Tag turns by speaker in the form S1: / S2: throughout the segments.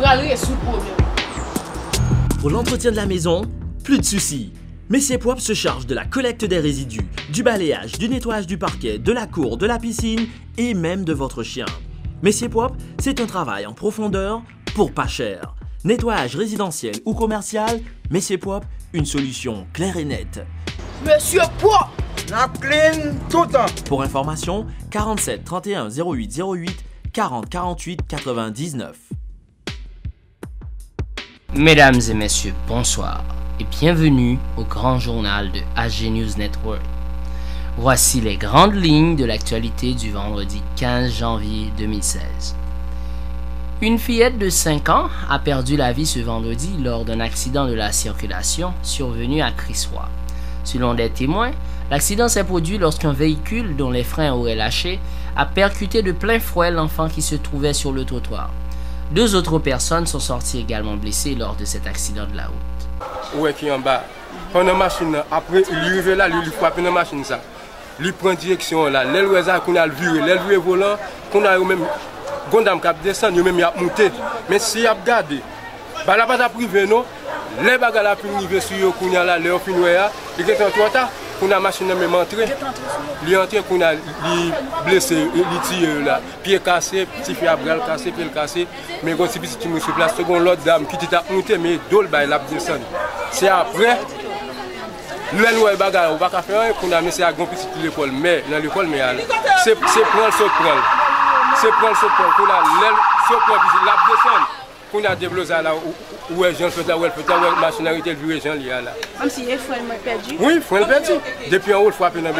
S1: râler sous le problème.
S2: Pour l'entretien de la maison, plus de soucis. Messier Propre se charge de la collecte des résidus, du balayage, du nettoyage du parquet, de la cour, de la piscine et même de votre chien. Messier Propre, c'est un travail en profondeur pour pas cher. Nettoyage résidentiel ou commercial, Messier Propre, une solution claire et nette.
S1: Monsieur Propre!
S3: La clean tout le temps.
S2: Pour information, 47 31 08 08 40 48 99.
S4: Mesdames et messieurs, bonsoir et bienvenue au grand journal de AG News Network. Voici les grandes lignes de l'actualité du vendredi 15 janvier 2016. Une fillette de 5 ans a perdu la vie ce vendredi lors d'un accident de la circulation survenu à Crissois. Selon des témoins, l'accident s'est produit lorsqu'un véhicule dont les freins auraient lâché a percuté de plein fouet l'enfant qui se trouvait sur le trottoir. 2 autres personnes sont sorties également blessées lors de cet accident de la route.
S5: Ouais, qui est en bas. Pendant la machine, après, il arrive là, il frappe dans la machine. Ça. Il prend direction là. L'éleveur, qu'on a le viré, l'éleveur volant, qu'on a même. Gondam cap descend, il même monté. Mais si il a gardé, bah là pas privé non. Les bagages la plus arrivé sur yo qu'on a là, leur finouya, il est en trop tard. Qu'on a machine même entré. Il est entré qu'on a blessé, il tire là, pied cassé, petit pied à bras cassé, pied cassé. Mais quand c'est petit monsieur place, second l'autre dame qui t'a monté mais dol bah il a descendu. C'est après le loyer bagage on va pas faire qu'on a mis c'est à grand petit l'école mais dans l'école mais c'est prendre ce prendre. C'est prendre ce point qu'on a ce point la descente qu'on a développé là où est Jean fait là où elle fait là où machine arrêté le Jean là.
S1: Même si il faut perdu.
S5: Oui, faut perdu. Depuis en haut, il faut frapper dans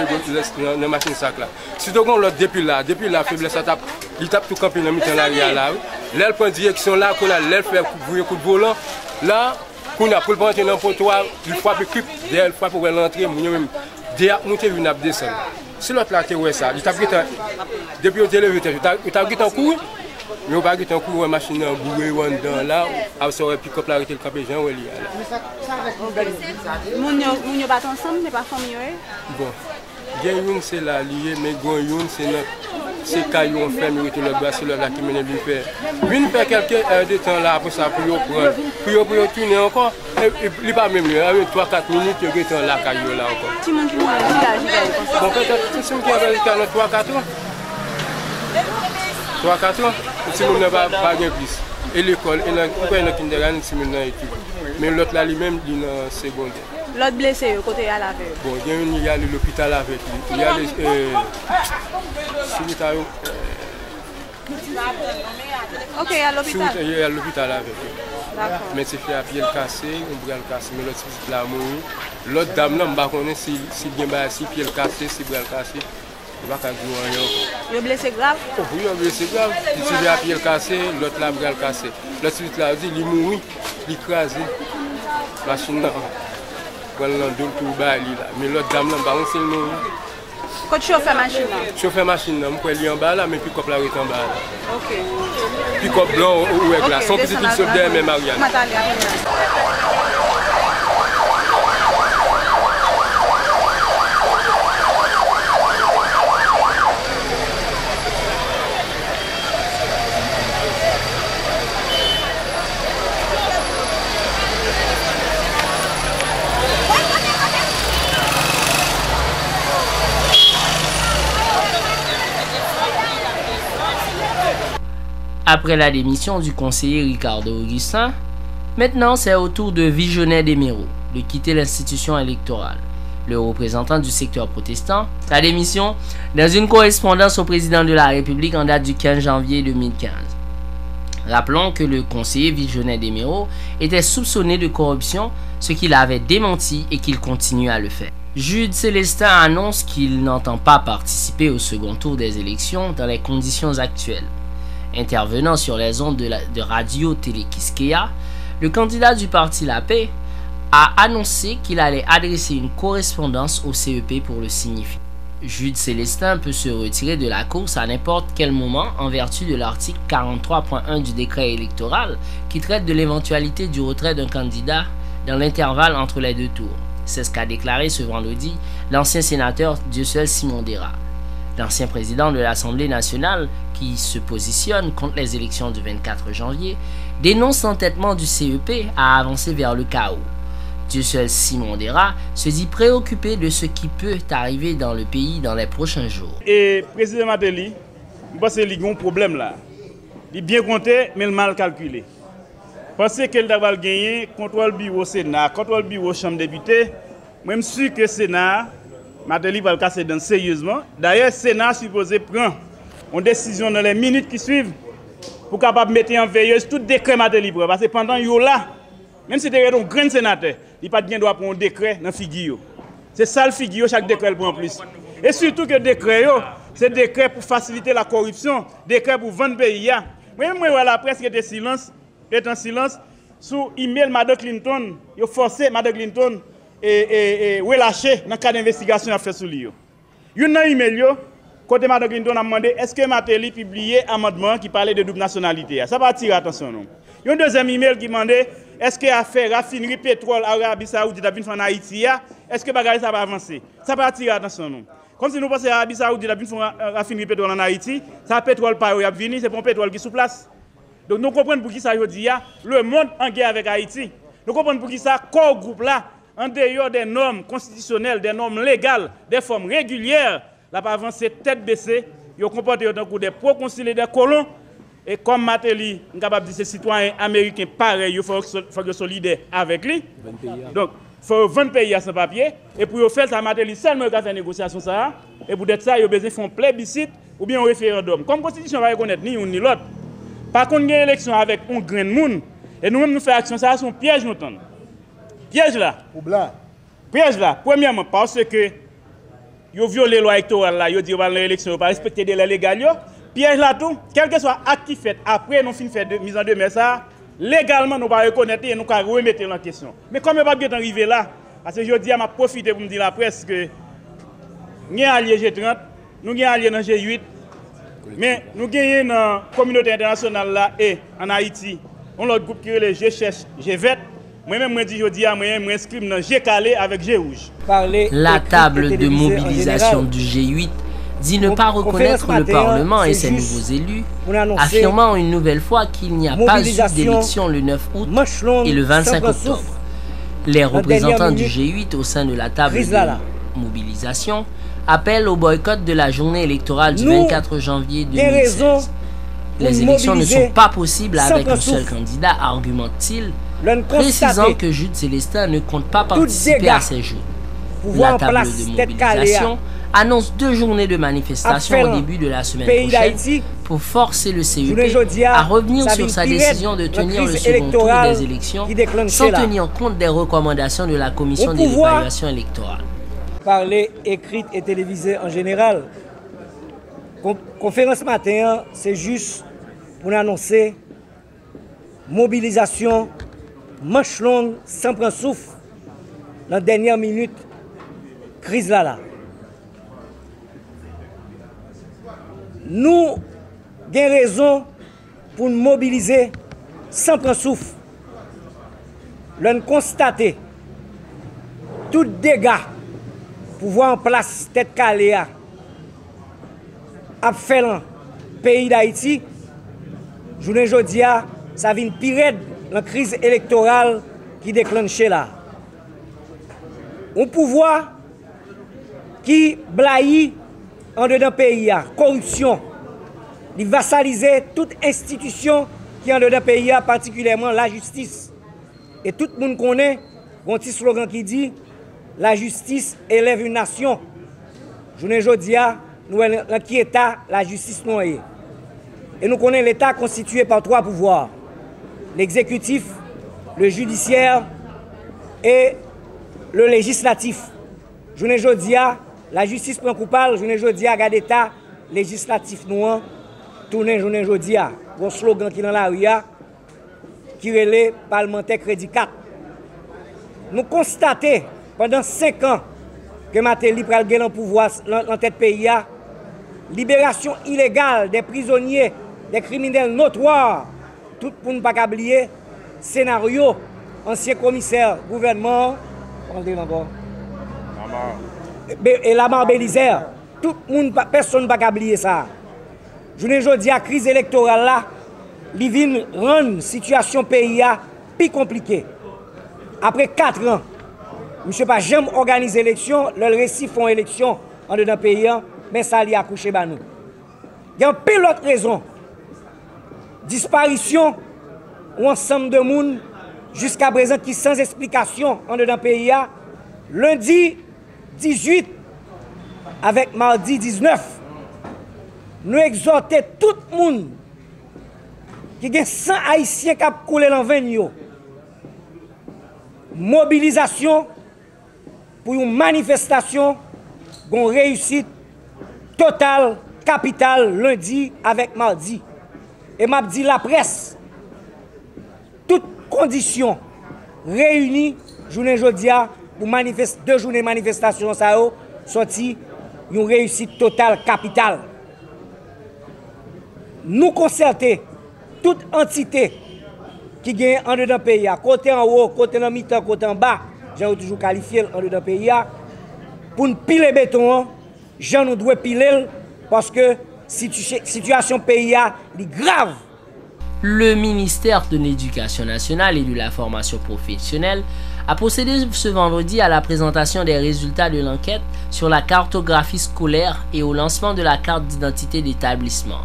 S5: la machine sac là. Si tu l'autre depuis là faiblesse ça tape, il tape tout camper dans mi-temps là là. L'aile prend direction là qu'on a l'aile fait coup de volant là qu'on a pour le rentrer dans le potoir, il frappe clip, il frappe pour l'entrée, même derrière monter une descendre. Si l'autre là, tu ça, il t'a pris depuis le téléviseur, il t'a pris un coup, mais on va pris un coup, une machine bourrée, dans là, après ça, puis quand l'arrêté le capé, Jean, il y a
S1: là. Moun yo bat ensemble, mais pas famille.
S5: Bon, Gayoun c'est là lié, mais Gayoun c'est notre. C'est caillou on fait, mais le bras, c'est là qui mène une paire. Une paire quelques heures de temps là, après ça, pour prendre. Pour tourner encore, il n'est pas même mieux, 3-4 minutes, il y a là, caillou là encore.
S1: Tout le monde qui m'a dit,
S5: bon, peut-être tout ce qui a 3-4 ans. 3-4 ans, si on n'a pas bien plus. Et l'école, il y a un kindergarten, si on a étudié. Mais l'autre là, lui-même, il est en secondaire.
S1: L'autre blessé, côté à la veille.
S5: Bon, il y a l'hôpital avec lui. Il y a les.
S1: Ok, à l'hôpital.
S5: Il y a l'hôpital avec lui.
S1: D'accord.
S5: Mais c'est fait à pied cassé, on bras cassé, mais l'autre c'est là mourir. L'autre dame là, je ne sais pas si bien si pied cassé, si bras cassé. Il va pas jouer rien.
S1: Il est blessé grave?
S5: Oui, il est blessé grave. Il s'est à pied cassé, l'autre là bras cassé. L'autre c'est là, il mourit, il écrasé. Machine là. Mais l'autre dame là, c'est le nom.
S1: Quand tu chauffes machine là?
S5: Chauffeur machine là, je suis en bas là, mais puis comme là, il est en bas là.
S1: Ok.
S5: Puis comme blanc ou avec là, son petit fils sauve derrière, mais Marianne.
S4: Après la démission du conseiller Ricardo Augustin, maintenant c'est au tour de Vigenet Desméreaux de quitter l'institution électorale. Le représentant du secteur protestant, sa démission dans une correspondance au président de la République en date du 15 janvier 2015. Rappelons que le conseiller Vigenet Desméreaux était soupçonné de corruption, ce qu'il avait démenti et qu'il continue à le faire. Jude Célestin annonce qu'il n'entend pas participer au second tour des élections dans les conditions actuelles. Intervenant sur les ondes de Radio Télé Kiskeya, le candidat du parti La Paix a annoncé qu'il allait adresser une correspondance au CEP pour le signifier. Jude Célestin peut se retirer de la course à n'importe quel moment en vertu de l'article 43.1 du décret électoral qui traite de l'éventualité du retrait d'un candidat dans l'intervalle entre les 2 tours. C'est ce qu'a déclaré ce vendredi l'ancien sénateur Dieuseul Simon Dera. L'ancien président de l'Assemblée nationale, qui se positionne contre les élections du 24 janvier, dénonce l'entêtement du CEP à avancer vers le chaos. Dieu seul Simon Dera se dit préoccupé de ce qui peut arriver dans le pays dans les prochains jours.
S6: Et président Martelly, je pense qu'il y a un problème là. Il est bien compté, mais il mal calculé. Parce qu'il doit gagner contrôle bureau Sénat, contrôle bureau Chambre des députés, même sûr que le Sénat, Martelly va le casser dans sérieusement. D'ailleurs, le Sénat supposé prendre une décision dans les minutes qui suivent pour capable mettre en veilleuse tout décret Martelly. Parce que pendant qu'il est là, même si tu es un grand sénateur, il n'y a pas de droit pour un décret dans la figure. C'est ça le figure, chaque décret prend plus. Et surtout que le décret, c'est décret pour faciliter la corruption, décret pour vendre le pays. Moi, la presse est en silence sous email Mme Clinton, il a forcé Mme Clinton et relâcher dans le cas d'investigation à faire sur lui. Il y a un email, côté Mme Clinton a demandé est-ce que Martelly publié un amendement qui parlait de double nationalité. Ça va attirer attention. Il y a un deuxième email qui demandait est-ce que l'affaire raffinerie pétrole Arabie Saoudite a en Haïti, est-ce que ça va avancer? Ça va attirer attention. Comme si nous pensons que l'Arabie Saoudite a raffinerie pétrole en Haïti, ça pétrole pas est venu, c'est pour pétrole qui est sous place. Donc nous comprenons pour qui ça dit le monde en guerre avec Haïti. Nous comprenons pour qui ça corps groupe là en dehors des normes constitutionnelles, des normes légales, des formes régulières, là pas avancer tête baissée, ils ont comporté autant que des proconsuls et des colons. Et comme Martelly, on est capable de dire que ces citoyens américains pareil, il faut qu'ils soient solidaires avec lui. Donc, il faut 20 pays à ce papier. Et pour faire ça, Martelly seulement faire une négociation. Ça, et pour être ça, il y a besoin de faire un plébiscite ou bien un référendum. Comme la Constitution va reconnaître ni un ni l'autre. Par contre, il y a une élection avec un grain de monde. Et nous-mêmes, nous faisons action, ça, c'est un piège. Piège là. Piège là. Premièrement, parce que ils ont violé la loi électorale, ils ont dit qu'ils vont l'élection, ils vont pas respecter les lois légales. Piège là tout, quel que soit acte qui fait, après nous finissons de mise en demeure ça, légalement nous va reconnaître et nous va remettre en question. Mais comme nous ne pouvons pas arriver là, parce que je dis à ma profiter pour me dire la presse que nous avons allié G30, nous avons allié dans G8, mais nous avons dans la communauté internationale là et en Haïti, on a l'autre groupe qui est le G-Cherche, G20. Moi-même, je dis à moi, je m'inscris dans G-Calé avec G-Rouge.
S4: La table de mobilisation du G8 dit ne pas reconnaître le Parlement et ses nouveaux élus, affirmant une nouvelle fois qu'il n'y a pas eu d'élection le 9 août et le 25 octobre. Les représentants du G8 au sein de la table de mobilisation appellent au boycott de la journée électorale du 24 janvier 2016. Les élections ne sont pas possibles avec un seul candidat, argumente-t-il, précisant que Jude Célestin ne compte pas participer à ces jours. La table de mobilisation annonce 2 journées de manifestation au début de la semaine prochaine pour forcer le CEP à revenir sur sa décision de tenir le second tour des élections sans tenir compte des recommandations de la commission d'évaluation électorale.
S7: Parler, écrite et télévisée en général. Conférence matin, c'est juste pour annoncer mobilisation, manche longue, sans prendre souffle, dans la dernière minute, crise là. Nous avons raison pour nous mobiliser sans prendre souffle. Nous constater tout dégât pour voir en place tête calée à faire le pays d'Haïti. Journée jeudi, ça vient pire la crise électorale qui déclenche là. Un pouvoir qui blaye en dedans pays, corruption, il vassaliser toute institution qui est en dedans pays, particulièrement la justice. Et tout le monde connaît un petit slogan qui dit la justice élève une nation. Journée jeudi, nous avons qui état la justice noyée. Et nous connaissons l'État constitué par 3 pouvoirs. L'exécutif, le judiciaire et le législatif. Journée jeudi, la justice prend coupable, journée jeudi, garde l'État législatif noir, tourner journée jeudi, un slogan qui est dans la rue, qui relève parlementaire crédit 4. Nous constatons pendant 5 ans que Martelly pral gagner le pouvoir dans tête pays, libération illégale des prisonniers, des criminels notoires, tout pour ne pas oublier, scénario, ancien commissaire, gouvernement, et la Belisaire, tout le monde, personne ne va oublier ça. Je ne dis à crise électorale là, li vin rendre situation pays a plus compliquée. Après 4 ans, monsieur pas jamais organiser élection, le récit font élection en dedans pays, mais ça li accouché ba nous. Il y a pile autre raison. Disparition ou ensemble de monde jusqu'à présent qui sans explication en dedans pays a, lundi 18 avec mardi 19, nous exhortons tout le monde qui a 100 Haïtiens qui ont coulé dans 20 ans. Mobilisation pour une manifestation, une réussite totale, capitale, lundi avec mardi. Et m'a dit la presse, toutes conditions réunies, journée jodia, pour 2 journées de manifestation, ça a sorti une réussite totale, capitale. Nous concerter toute entité qui gagne en dedans pays, côté en haut, côté en mi-temps, côté en bas, j'ai toujours qualifié en dedans pays, pour nous piler béton, j'en nous doit piler parce que situation pays est grave.
S4: Le ministère de l'Éducation nationale et de la formation professionnelle a procédé ce vendredi à la présentation des résultats de l'enquête sur la cartographie scolaire et au lancement de la carte d'identité d'établissement.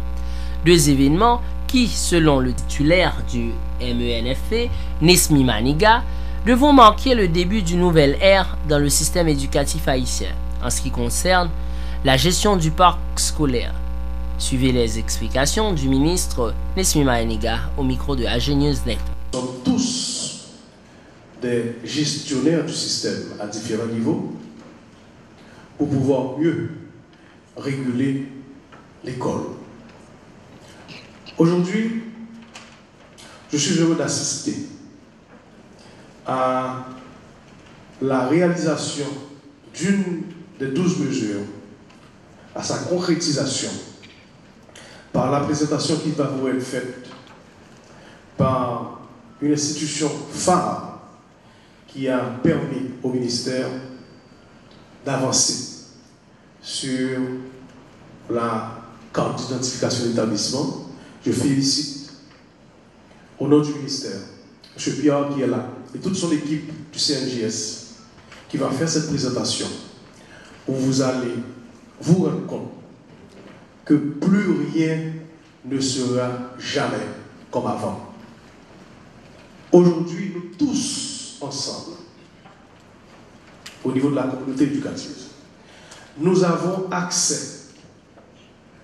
S4: 2 événements qui, selon le titulaire du MENFP, Nesmi Maniga, devront marquer le début d'une nouvelle ère dans le système éducatif haïtien, en ce qui concerne la gestion du parc scolaire. Suivez les explications du ministre Nesmi Maniga au micro de AG Newsnet.
S8: Nous sommes tous des gestionnaires du système à différents niveaux pour pouvoir mieux réguler l'école. Aujourd'hui, je suis heureux d'assister à la réalisation d'une des 12 mesures, à sa concrétisation par la présentation qui va vous être faite par une institution phare qui a permis au ministère d'avancer sur la carte d'identification d'établissement. Je félicite au nom du ministère M. Pierre qui est là et toute son équipe du CNJS qui va faire cette présentation où vous allez vous rendre compte que plus rien ne sera jamais comme avant. Aujourd'hui, nous tous ensemble, au niveau de la communauté éducative, nous avons accès,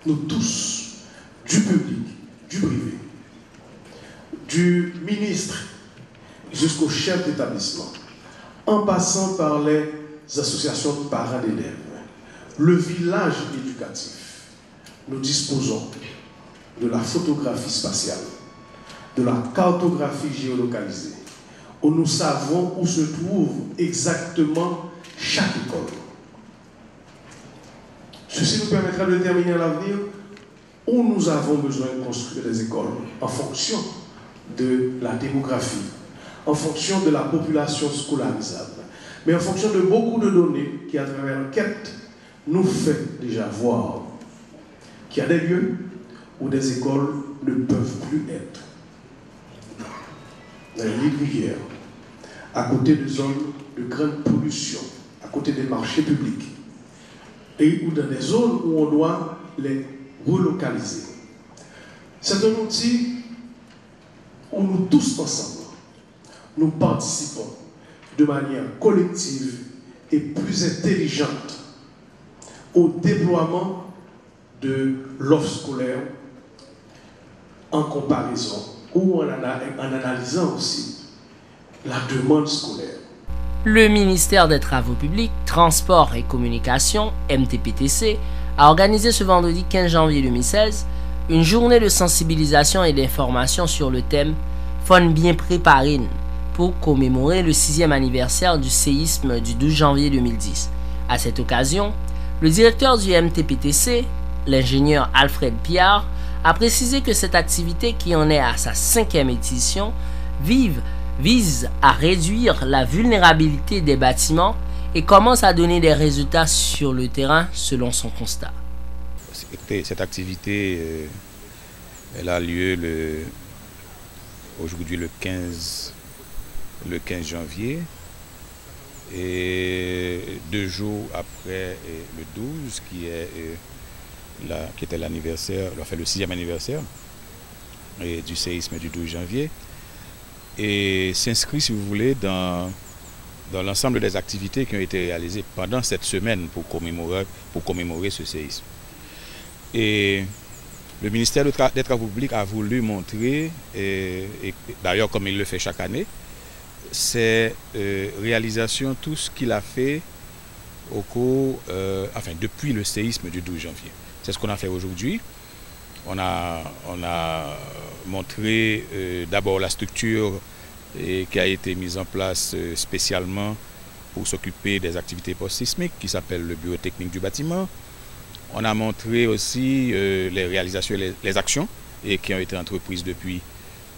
S8: nous tous, du public, du privé, du ministre jusqu'au chef d'établissement, en passant par les associations de parents d'élèves, le village éducatif, nous disposons de la photographie spatiale, de la cartographie géolocalisée, où nous savons où se trouve exactement chaque école. Ceci nous permettra de déterminer à l'avenir où nous avons besoin de construire des écoles en fonction de la démographie, en fonction de la population scolarisable, mais en fonction de beaucoup de données qui, à travers l'enquête, nous fait déjà voir qu'il y a des lieux où des écoles ne peuvent plus être. Dans les lits de rivière, à côté de zones de grande pollution, à côté des marchés publics, et ou dans des zones où on doit les relocaliser. C'est un outil où nous tous ensemble, nous participons de manière collective et plus intelligente au déploiement de l'offre scolaire en comparaison ou en analysant aussi la demande scolaire.
S4: Le ministère des Travaux publics, Transports et Communications, MTPTC, a organisé ce vendredi 15 janvier 2016 une journée de sensibilisation et d'information sur le thème « Fon bien préparine » pour commémorer le 6e anniversaire du séisme du 12 janvier 2010. À cette occasion, le directeur du MTPTC, l'ingénieur Alfred Piard, a précisé que cette activité, qui en est à sa 5e édition, vise à réduire la vulnérabilité des bâtiments et commence à donner des résultats sur le terrain selon son constat.
S9: Cette activité elle a lieu le aujourd'hui le 15 janvier. Et 2 jours après le 12, qui était l'anniversaire, enfin le 6e anniversaire du séisme du 12 janvier, et s'inscrit, si vous voulez, dans l'ensemble des activités qui ont été réalisées pendant cette semaine pour commémorer ce séisme. Et le ministère des Travaux publics a voulu montrer, et d'ailleurs comme il le fait chaque année, ses réalisations, tout ce qu'il a fait au cours, depuis le séisme du 12 janvier. C'est ce qu'on a fait aujourd'hui. On a montré d'abord la structure qui a été mise en place spécialement pour s'occuper des activités post-sismiques, qui s'appelle le bureau technique du bâtiment. On a montré aussi les réalisations, les actions qui ont été entreprises depuis,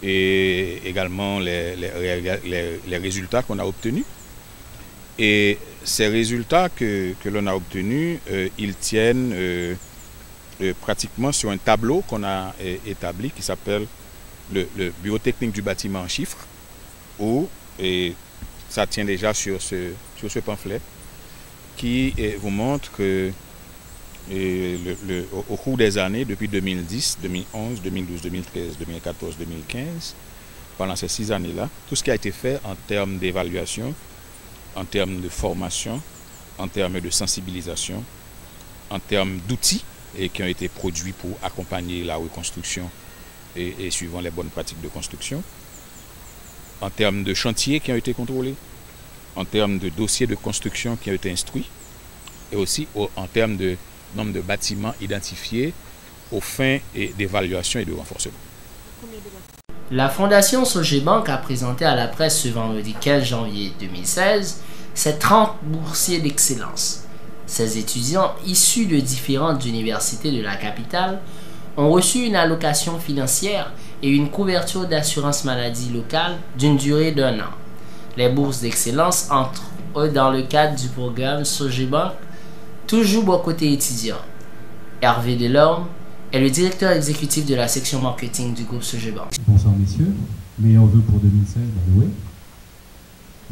S9: et également les résultats qu'on a obtenus. Et ces résultats que l'on a obtenus, ils tiennent pratiquement sur un tableau qu'on a établi qui s'appelle le bureau technique du bâtiment en chiffres, où ça tient déjà sur ce pamphlet qui vous montre que au cours des années, depuis 2010, 2011, 2012, 2013, 2014, 2015, pendant ces 6 années-là, tout ce qui a été fait en termes d'évaluation, en termes de formation, en termes de sensibilisation, en termes d'outils qui ont été produits pour accompagner la reconstruction et suivant les bonnes pratiques de construction, en termes de chantiers qui ont été contrôlés, en termes de dossiers de construction qui ont été instruits, et aussi en termes de nombre de bâtiments identifiés aux fins d'évaluation et de renforcement.
S4: La Fondation Sogebank a présenté à la presse ce vendredi 15 janvier 2016 ses 30 boursiers d'excellence. Ces étudiants issus de différentes universités de la capitale ont reçu une allocation financière et une couverture d'assurance maladie locale d'une durée d'1 an. Les bourses d'excellence entrent dans le cadre du programme Sogebank, toujours bon côté étudiant. Hervé Delorme est le directeur exécutif de la section marketing du groupe Sogebank.
S10: Bonsoir messieurs, meilleurs vœux pour 2016, by the way.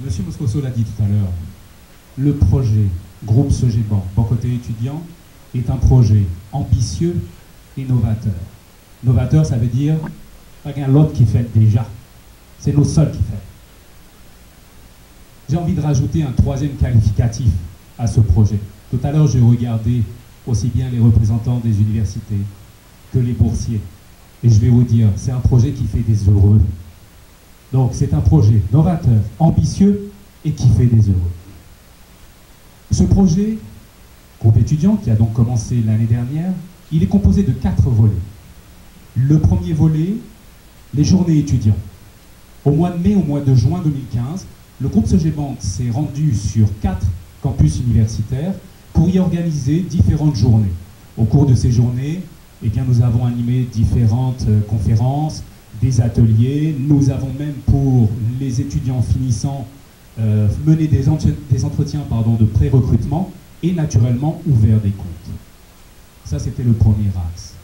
S10: Monsieur Moscoso l'a dit tout à l'heure, le projet groupe Sogebank, bon côté étudiant, est un projet ambitieux et novateur. Novateur, ça veut dire pas qu'un l'autre qui fait déjà, c'est nos seuls qui fait. J'ai envie de rajouter un 3e qualificatif à ce projet. Tout à l'heure, j'ai regardé aussi bien les représentants des universités que les boursiers. Et je vais vous dire, c'est un projet qui fait des heureux. Donc, c'est un projet novateur, ambitieux et qui fait des heureux. Ce projet, groupe étudiant, qui a donc commencé l'année dernière, il est composé de 4 volets. Le premier volet, les journées étudiants. Au mois de mai, au mois de juin 2015, le groupe Sogebank s'est rendu sur 4 campus universitaires pour y organiser différentes journées. Au cours de ces journées, eh bien, nous avons animé différentes conférences, des ateliers. Nous avons même, pour les étudiants finissants, mené des entretiens de pré-recrutement et naturellement ouvert des comptes. Ça, c'était le premier axe.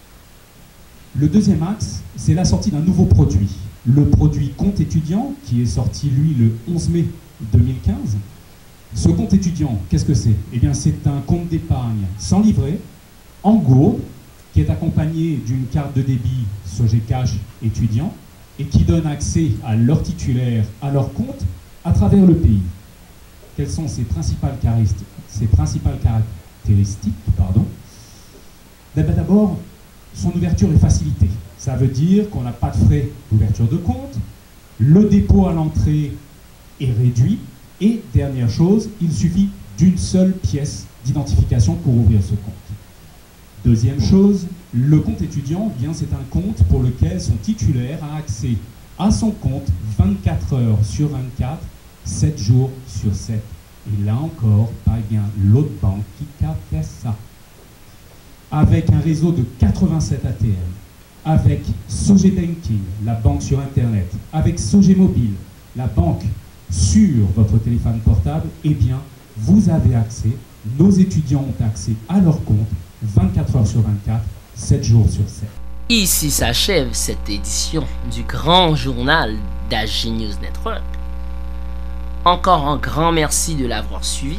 S10: Le deuxième axe, c'est la sortie d'un nouveau produit. Le produit compte étudiant, qui est sorti, lui, le 11 mai 2015. Ce compte étudiant, qu'est-ce que c'est? Eh bien, c'est un compte d'épargne sans livret, en gourde, qui est accompagné d'une carte de débit Sogecash étudiant et qui donne accès à leur titulaire, à leur compte, à travers le pays. Quelles sont ses principales caractéristiques? D'abord, son ouverture est facilitée. Ça veut dire qu'on n'a pas de frais d'ouverture de compte, le dépôt à l'entrée est réduit, et dernière chose, il suffit d'une seule pièce d'identification pour ouvrir ce compte. Deuxième chose, le compte étudiant, c'est un compte pour lequel son titulaire a accès à son compte 24 heures sur 24, 7 jours sur 7. Et là encore, pas bien l'autre banque qui fait ça. Avec un réseau de 87 ATM, avec Sogebanking, la banque sur Internet, avec Sogemobile, la banque sur votre téléphone portable, eh bien, vous avez accès, nos étudiants ont accès à leur compte 24 heures sur 24, 7 jours sur 7.
S4: Ici s'achève cette édition du grand journal d'AG News Network. Encore un grand merci de l'avoir suivi.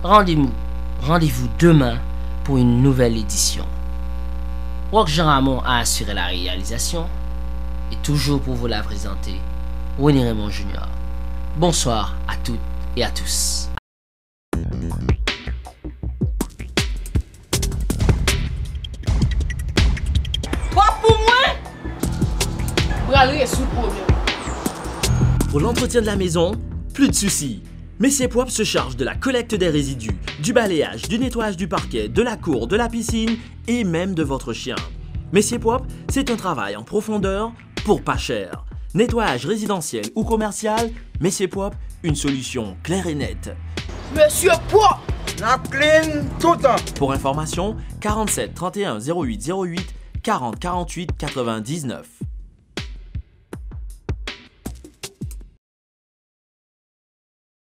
S4: Rendez-vous demain pour une nouvelle édition. Roch Jean Ramon a assuré la réalisation et toujours pour vous la présenter, René Raymond Jr. Bonsoir à toutes et à tous.
S1: Pas pour moi.
S2: Pour l'entretien de la maison, plus de soucis. Messier Poip se charge de la collecte des résidus, du balayage, du nettoyage du parquet, de la cour, de la piscine et même de votre chien. Messier Poip, c'est un travail en profondeur pour pas cher. Nettoyage résidentiel ou commercial, Messier Poip, une solution claire et nette.
S3: Monsieur Poip, n'a clean tout le temps.
S2: Pour information, 47 31 08 08 40 48 99.